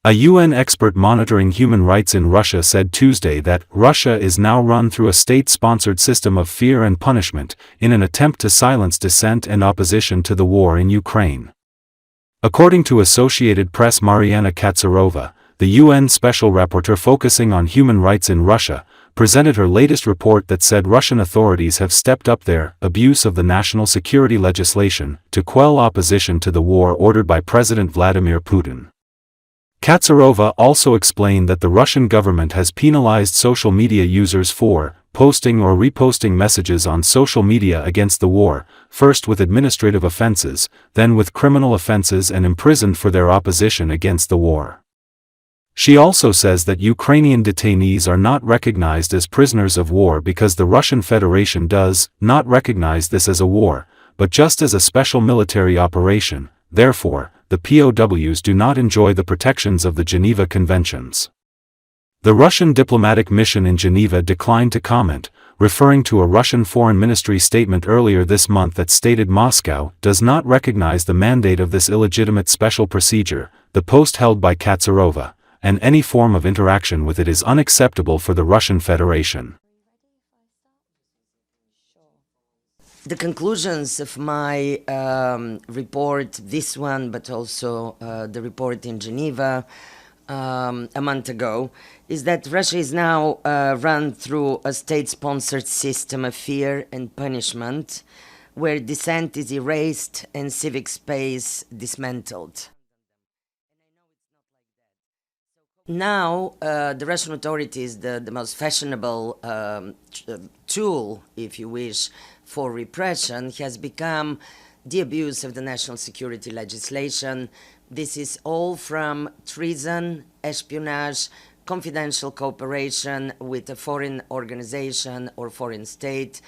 A UN expert monitoring human rights in Russia said Tuesday that Russia is now run through a state-sponsored system of fear and punishment in an attempt to silence dissent and opposition to the war in Ukraine. According to Associated Press, Mariana Katsarova, the UN Special Rapporteur focusing on human rights in Russia, presented her latest report that said Russian authorities have stepped up their abuse of the national security legislation to quell opposition to the war ordered by President Vladimir Putin. Katsarova also explained that the Russian government has penalized social media users for posting or reposting messages on social media against the war, first with administrative offenses, then with criminal offenses, and imprisoned for their opposition against the war. She also says that Ukrainian detainees are not recognized as prisoners of war because the Russian Federation does not recognize this as a war, but just as a special military operation. Therefore, the POWs do not enjoy the protections of the Geneva Conventions. The Russian diplomatic mission in Geneva declined to comment, referring to a Russian Foreign Ministry statement earlier this month that stated Moscow does not recognize the mandate of this illegitimate special procedure, the post held by Katsarova, and any form of interaction with it is unacceptable for the Russian Federation. The conclusions of my report, this one, but also the report in Geneva a month ago, is that Russia is now run through a state-sponsored system of fear and punishment, where dissent is erased and civic space dismantled. Now, the Russian authorities, the most fashionable tool, if you wish, for repression has become the abuse of the national security legislation. This is all from treason, espionage, confidential cooperation with a foreign organization or foreign state,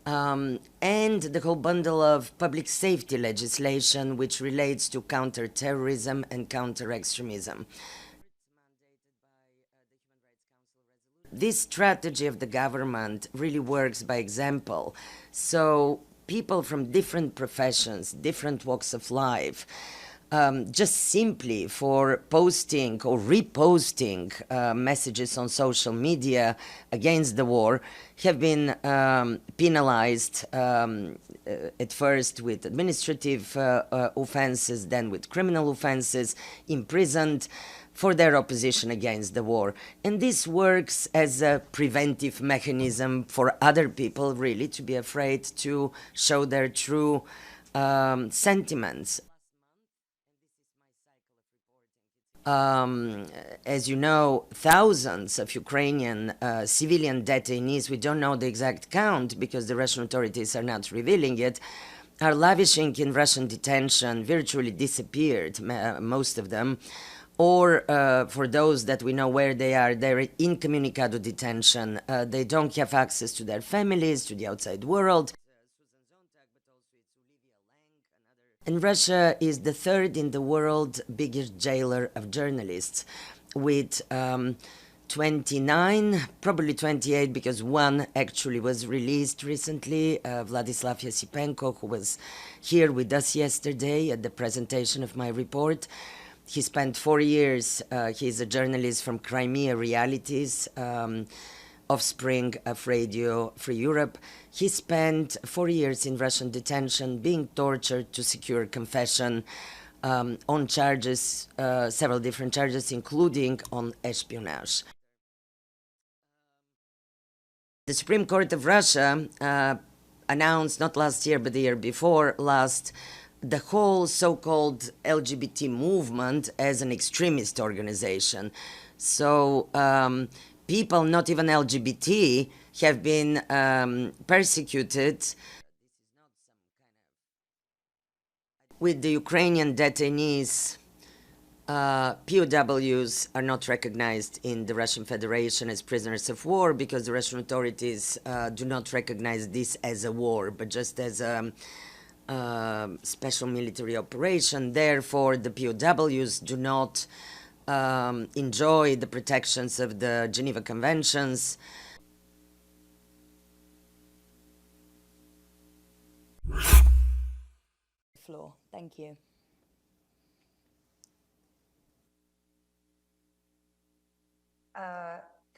and the whole bundle of public safety legislation which relates to counter-terrorism and counter-extremism. This strategy of the government really works by example. So people from different professions, different walks of life, just simply for posting or reposting messages on social media against the war have been penalized at first with administrative offenses, then with criminal offenses, imprisoned for their opposition against the war. And this works as a preventive mechanism for other people really to be afraid to show their true sentiments. As you know, thousands of Ukrainian civilian detainees, we don't know the exact count because the Russian authorities are not revealing it, are lavishing in Russian detention, virtually disappeared, most of them. Or for those that we know where they are, they're incommunicado detention. They don't have access to their families, to the outside world. And Russia is the third in the world biggest jailer of journalists, with 29, probably 28, because one actually was released recently, Vladislav Yasipenko, who was here with us yesterday at the presentation of my report. He spent 4 years, he's a journalist from Crimea Realities, offspring of Radio Free Europe. He spent 4 years in Russian detention, being tortured to secure confession on charges, several different charges, including on espionage. The Supreme Court of Russia announced, not last year, but the year before last, the whole so-called LGBT movement as an extremist organization. So people, not even LGBT, have been persecuted. With the Ukrainian detainees, POWs are not recognized in the Russian Federation as prisoners of war because the Russian authorities do not recognize this as a war, but just as a special military operation. Therefore, the POWs do not enjoy the protections of the Geneva Conventions. Floor. Thank you.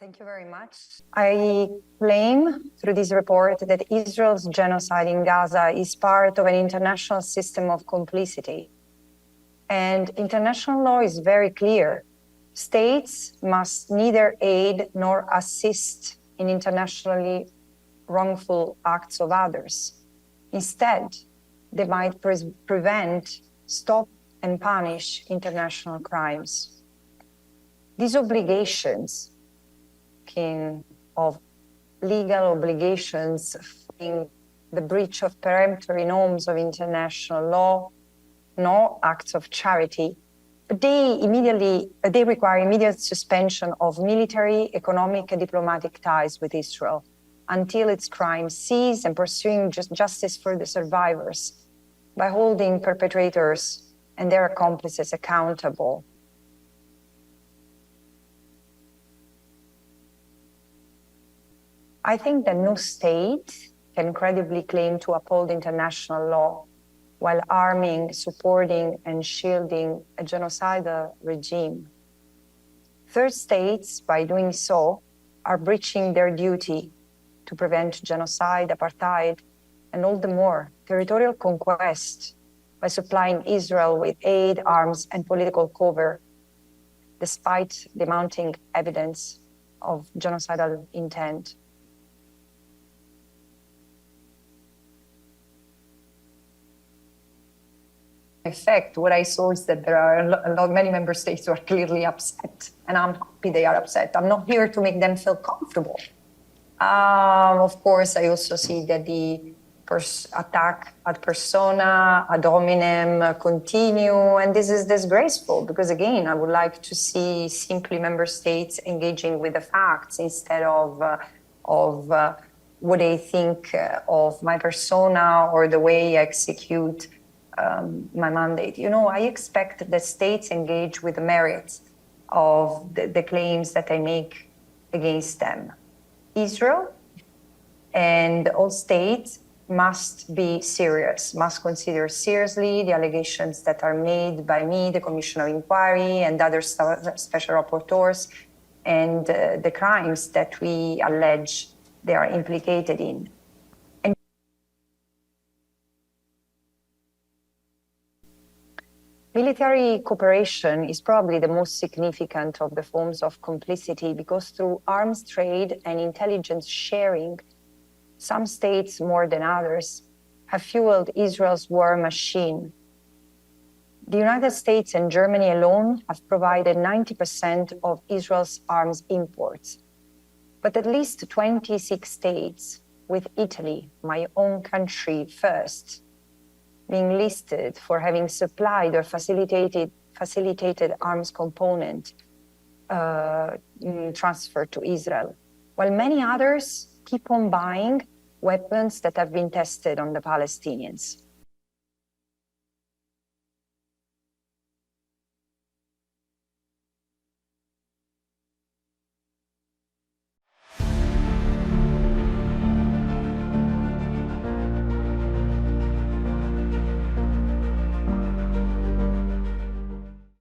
Thank you very much. I claim through this report that Israel's genocide in Gaza is part of an international system of complicity. And international law is very clear. States must neither aid nor assist in internationally wrongful acts of others. Instead, they might prevent, stop, and punish international crimes. These obligations, of legal obligations in the breach of peremptory norms of international law, no acts of charity, but they require immediate suspension of military, economic, and diplomatic ties with Israel until its crimes cease, and pursuing justice for the survivors by holding perpetrators and their accomplices accountable. I think that no state can credibly claim to uphold international law while arming, supporting, and shielding a genocidal regime. Third states, by doing so, are breaching their duty to prevent genocide, apartheid, and all the more territorial conquest by supplying Israel with aid, arms, and political cover, despite the mounting evidence of genocidal intent. In fact, what I saw is that there are many member states who are clearly upset, and I'm happy they are upset. I'm not here to make them feel comfortable. Of course, I also see that the attack ad persona, ad hominem continue, and this is disgraceful because, again, I would like to see simply member states engaging with the facts instead of what they think of my persona or the way I execute my mandate. You know, I expect that states engage with the merits of the claims that I make against them. Israel and all states must be serious, must consider seriously the allegations that are made by me, the Commission of Inquiry, and other special rapporteurs, and the crimes that we allege they are implicated in. Military cooperation is probably the most significant of the forms of complicity because through arms trade and intelligence sharing, some states more than others have fueled Israel's war machine. The United States and Germany alone have provided 90% of Israel's arms imports, but at least 26 states, with Italy, my own country, first, being listed for having supplied or facilitated arms component transfer to Israel, while many others keep on buying weapons that have been tested on the Palestinians.